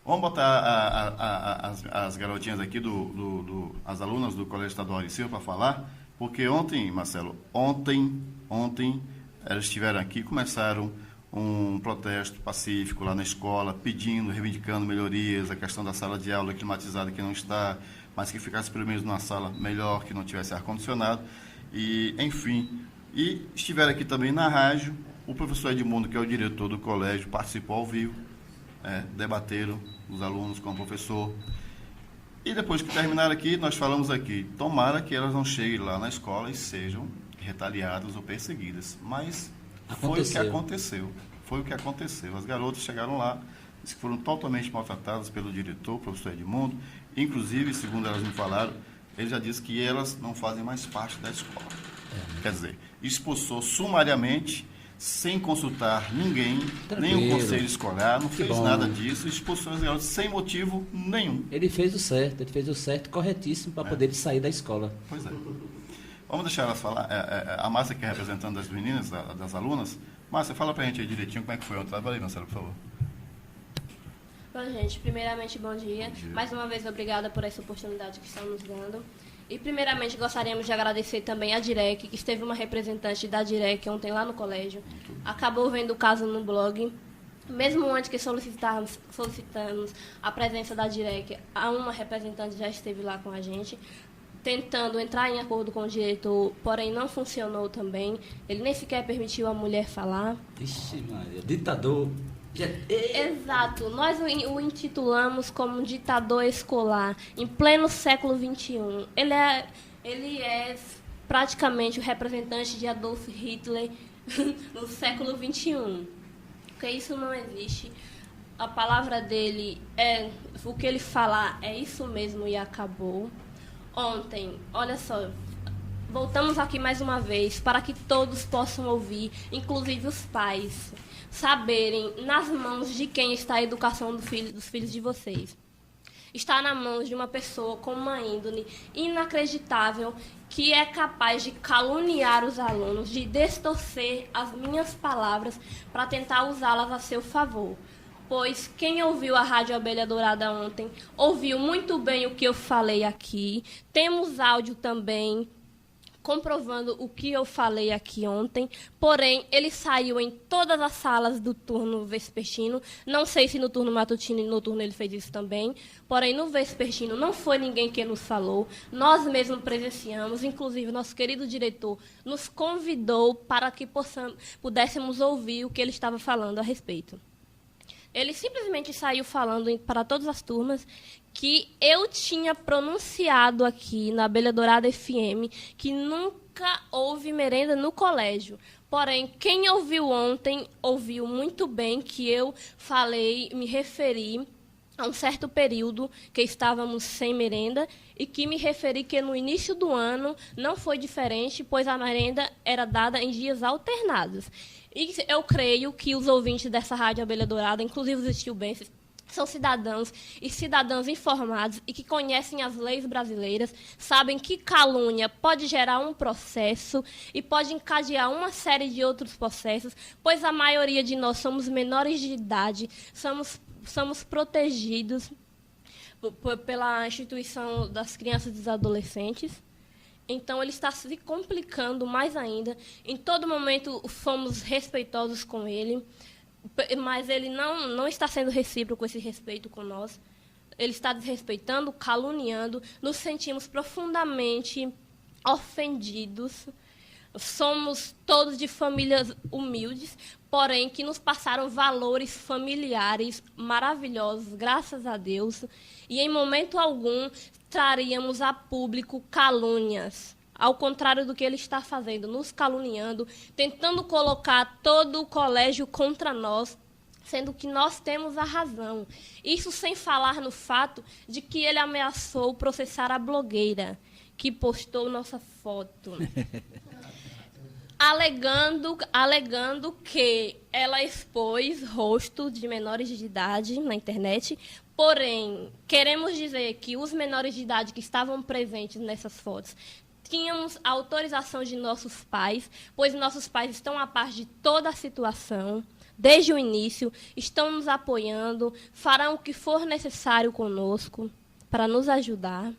Vamos botar as garotinhas aqui, as alunas do Colégio Estadual de Silva para falar, porque ontem, Marcelo, ontem elas estiveram aqui, começaram um protesto pacífico lá na escola, pedindo, reivindicando melhorias, a questão da sala de aula climatizada que não está, mas que ficasse pelo menos numa sala melhor, que não tivesse ar-condicionado, e enfim. E estiveram aqui também na rádio, o professor Edmundo, que é o diretor do colégio, participou ao vivo, debateram os alunos com o professor. E depois que terminaram aqui, nós falamos aqui, tomara que elas não cheguem lá na escola e sejam retaliadas ou perseguidas. Mas foi o que aconteceu. Foi o que aconteceu. As garotas chegaram lá, foram totalmente maltratadas pelo diretor, o professor Edmundo. Inclusive, segundo elas me falaram, ele já disse que elas não fazem mais parte da escola. Quer dizer, expulsou sumariamente, sem consultar ninguém, nem o conselho escolar, não fez nada disso, expulsou as garotas sem motivo nenhum. Ele fez o certo corretíssimo para poder sair da escola. Pois é. Vamos deixar elas falar. A Márcia, que é representante das meninas, das alunas. Márcia, fala pra gente aí direitinho como é que foi ontem. Vai aí, Marcelo, por favor. Bom, gente, primeiramente, bom dia. Mais uma vez, obrigada por essa oportunidade que estão nos dando. E, primeiramente, gostaríamos de agradecer também a DIREC, que esteve uma representante da DIREC ontem lá no colégio. Acabou vendo o caso no blog. Mesmo antes que solicitamos a presença da DIREC, uma representante já esteve lá com a gente, tentando entrar em acordo com o diretor, porém não funcionou também. Ele nem sequer permitiu a mulher falar. Ixi, Maria, ditador. Exato, nós o intitulamos como ditador escolar, em pleno século XXI. Ele é praticamente o representante de Adolf Hitler no século XXI, porque isso não existe. A palavra dele o que ele falar é isso mesmo e acabou. Ontem, olha só, voltamos aqui mais uma vez para que todos possam ouvir, inclusive os pais, saberem nas mãos de quem está a educação dos filhos de vocês. Está na mão de uma pessoa com uma índole inacreditável que é capaz de caluniar os alunos, de distorcer as minhas palavras para tentar usá-las a seu favor. Pois quem ouviu a Rádio Abelha Dourada ontem ouviu muito bem o que eu falei aqui. Temos áudio também comprovando o que eu falei aqui ontem, porém, ele saiu em todas as salas do turno vespertino, não sei se no turno matutino e no noturno ele fez isso também, porém, no vespertino não foi ninguém que nos falou, nós mesmos presenciamos, inclusive nosso querido diretor nos convidou para que pudéssemos ouvir o que ele estava falando a respeito. Ele simplesmente saiu falando para todas as turmas que eu tinha pronunciado aqui na Abelha Dourada FM que nunca houve merenda no colégio. Porém, quem ouviu ontem ouviu muito bem que eu falei, me referi a um certo período que estávamos sem merenda e que me referi que no início do ano não foi diferente, pois a merenda era dada em dias alternados. E eu creio que os ouvintes dessa Rádio Abelha Dourada, inclusive os estilbenses, são cidadãos e cidadãs informados e que conhecem as leis brasileiras, sabem que calúnia pode gerar um processo e pode encadear uma série de outros processos, pois a maioria de nós somos menores de idade, somos protegidos pela instituição das crianças e dos adolescentes. Então, ele está se complicando mais ainda. Em todo momento, fomos respeitosos com ele, mas ele não está sendo recíproco esse respeito com nós. Ele está desrespeitando, caluniando. Nos sentimos profundamente ofendidos. Somos todos de famílias humildes, porém que nos passaram valores familiares maravilhosos, graças a Deus. E em momento algum traríamos a público calúnias. Ao contrário do que ele está fazendo, nos caluniando, tentando colocar todo o colégio contra nós, sendo que nós temos a razão. Isso sem falar no fato de que ele ameaçou processar a blogueira que postou nossa foto. Alegando que ela expôs rosto de menores de idade na internet, porém, queremos dizer que os menores de idade que estavam presentes nessas fotos tínhamos a autorização de nossos pais, pois nossos pais estão a par de toda a situação, desde o início, estão nos apoiando, farão o que for necessário conosco para nos ajudar.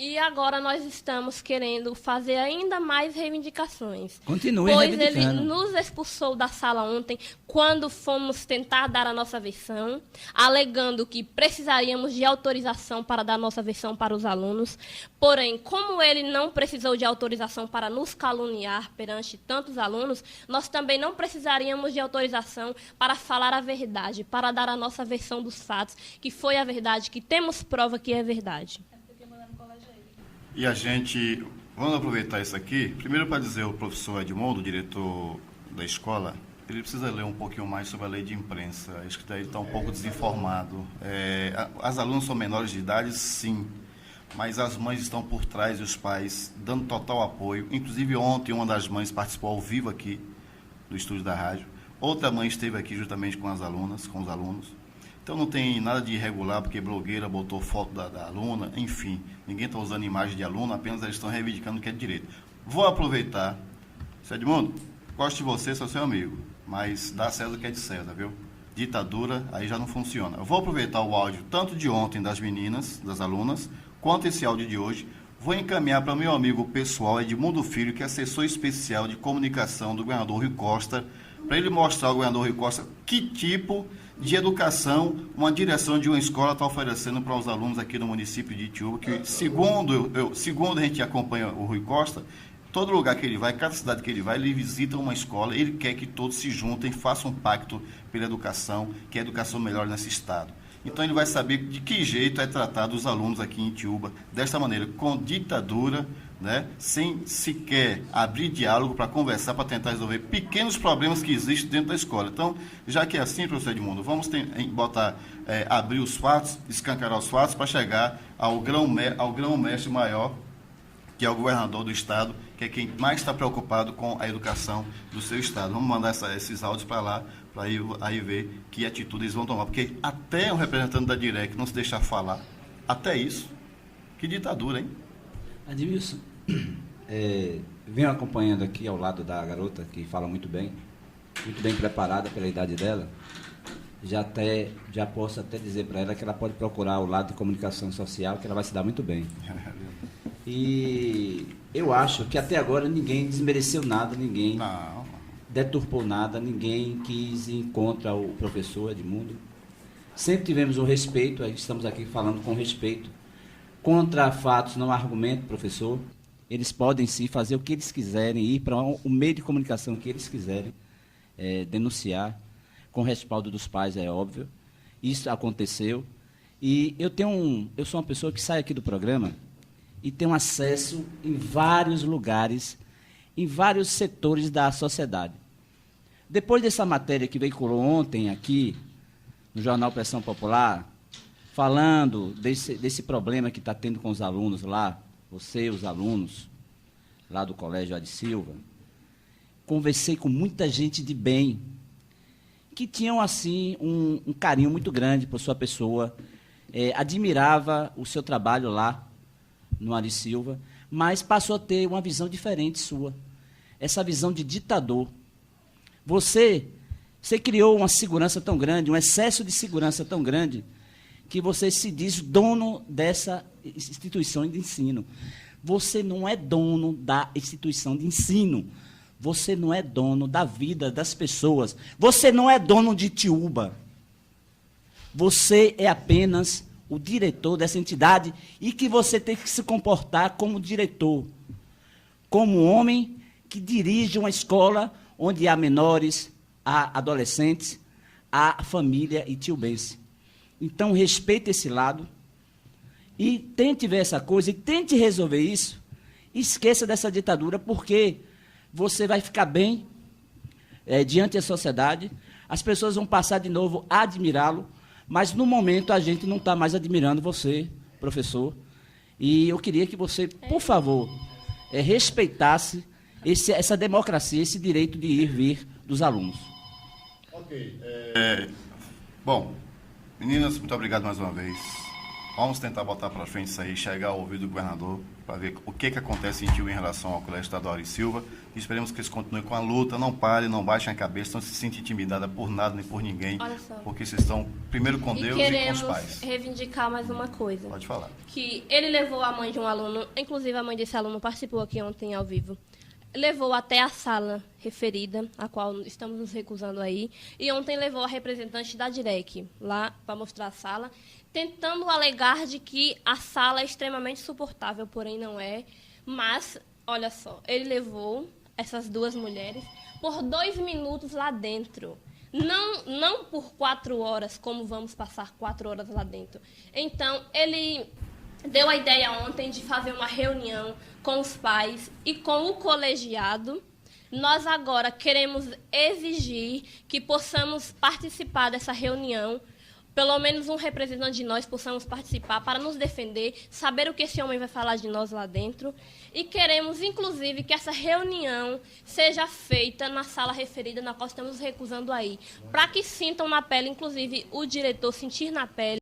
E agora nós estamos querendo fazer ainda mais reivindicações. Continue pois reivindicando. Ele nos expulsou da sala ontem quando fomos tentar dar a nossa versão, alegando que precisaríamos de autorização para dar nossa versão para os alunos. Porém, como ele não precisou de autorização para nos caluniar perante tantos alunos, nós também não precisaríamos de autorização para falar a verdade, para dar a nossa versão dos fatos, que foi a verdade, que temos prova que é verdade. E a gente, vamos aproveitar isso aqui, primeiro para dizer ao professor Edmundo, diretor da escola, ele precisa ler um pouquinho mais sobre a lei de imprensa, acho que ele está um pouco desinformado. As alunas são menores de idade, sim, mas as mães estão por trás e os pais dando total apoio. Inclusive ontem uma das mães participou ao vivo aqui do estúdio da rádio, outra mãe esteve aqui justamente com as alunas, com os alunos. Então não tem nada de irregular, porque blogueira botou foto da aluna, enfim, ninguém está usando imagem de aluno, apenas eles estão reivindicando o que é de direito. Vou aproveitar, Sr. Edmundo, gosto de você, sou seu amigo, mas dá César o que é de César, viu? Ditadura, aí já não funciona. Eu vou aproveitar o áudio tanto de ontem das meninas, das alunas, quanto esse áudio de hoje, vou encaminhar para meu amigo pessoal Edmundo Filho, que é assessor especial de comunicação do governador Rui Costa, para ele mostrar ao governador Rui Costa que tipo de educação uma direção de uma escola está oferecendo para os alunos aqui no município de Itiúba, que segundo a gente acompanha o Rui Costa, todo lugar que ele vai, cada cidade que ele vai, ele visita uma escola, ele quer que todos se juntem, façam um pacto pela educação, que a educação melhore nesse estado. Então ele vai saber de que jeito é tratado os alunos aqui em Itiúba, desta maneira, com ditadura, né, sem sequer abrir diálogo para conversar, para tentar resolver pequenos problemas que existem dentro da escola. Então, já que é assim, professor Edmundo, vamos abrir os fatos, escancarar os fatos para chegar ao grão-mestre maior, que é o governador do estado, que é quem mais está preocupado com a educação do seu estado. Vamos mandar esses áudios para lá, para aí ver que atitude eles vão tomar. Porque até o representante da DIREC não se deixar falar, até isso, que ditadura, hein? Admilson, venho acompanhando aqui ao lado da garota, que fala muito bem preparada pela idade dela. Já posso até dizer para ela que ela pode procurar o lado de comunicação social, que ela vai se dar muito bem. E eu acho que até agora ninguém desmereceu nada, ninguém deturpou nada, ninguém quis ir contra o professor Edmundo. Sempre tivemos o respeito, estamos aqui falando com respeito. Contra fatos não há argumento, professor. Eles podem sim fazer o que eles quiserem, ir para o meio de comunicação que eles quiserem, denunciar, com respaldo dos pais, é óbvio. Isso aconteceu. E eu sou uma pessoa que sai aqui do programa e tenho acesso em vários lugares, em vários setores da sociedade. Depois dessa matéria que veiculou ontem aqui, no Jornal Pressão Popular, falando desse problema que está tendo com os alunos lá, você, os alunos lá do Colégio Adi Silva, conversei com muita gente de bem, que tinham, assim, um carinho muito grande por sua pessoa, admirava o seu trabalho lá no Adi Silva, mas passou a ter uma visão diferente sua, essa visão de ditador. Você criou uma segurança tão grande, um excesso de segurança tão grande, que você se diz dono dessa instituição de ensino. Você não é dono da instituição de ensino. Você não é dono da vida das pessoas. Você não é dono de Itiúba. Você é apenas o diretor dessa entidade e que você tem que se comportar como diretor, como homem que dirige uma escola onde há menores, há adolescentes, há família itiubense. Então, respeite esse lado e tente ver essa coisa e tente resolver isso. Esqueça dessa ditadura, porque você vai ficar bem diante da sociedade, as pessoas vão passar de novo a admirá-lo, mas, no momento, a gente não está mais admirando você, professor. E eu queria que você, por favor, respeitasse essa democracia, esse direito de ir e vir dos alunos. Ok. Bom... Meninas, muito obrigado mais uma vez. Vamos tentar botar para frente isso aí, chegar ao ouvido do governador, para ver o que acontece em Tio em relação ao Colégio Estadual Auri Silva. E esperemos que eles continuem com a luta, não parem, não baixem a cabeça, não se sintam intimidadas por nada nem por ninguém, porque vocês estão primeiro com Deus e com os pais. Queremos reivindicar mais uma coisa. Pode falar. Que ele levou a mãe de um aluno, inclusive a mãe desse aluno participou aqui ontem ao vivo, levou até a sala referida, a qual estamos nos recusando aí, e ontem levou a representante da DIREC lá para mostrar a sala, tentando alegar de que a sala é extremamente suportável, porém não é. Mas, olha só, ele levou essas duas mulheres por 2 minutos lá dentro. Não por 4 horas, como vamos passar 4 horas lá dentro. Então, ele deu a ideia ontem de fazer uma reunião com os pais e com o colegiado. Nós agora queremos exigir que possamos participar dessa reunião, pelo menos um representante de nós possamos participar para nos defender, saber o que esse homem vai falar de nós lá dentro. E queremos, inclusive, que essa reunião seja feita na sala referida, na qual estamos recusando aí, para que sintam na pele, inclusive o diretor sentir na pele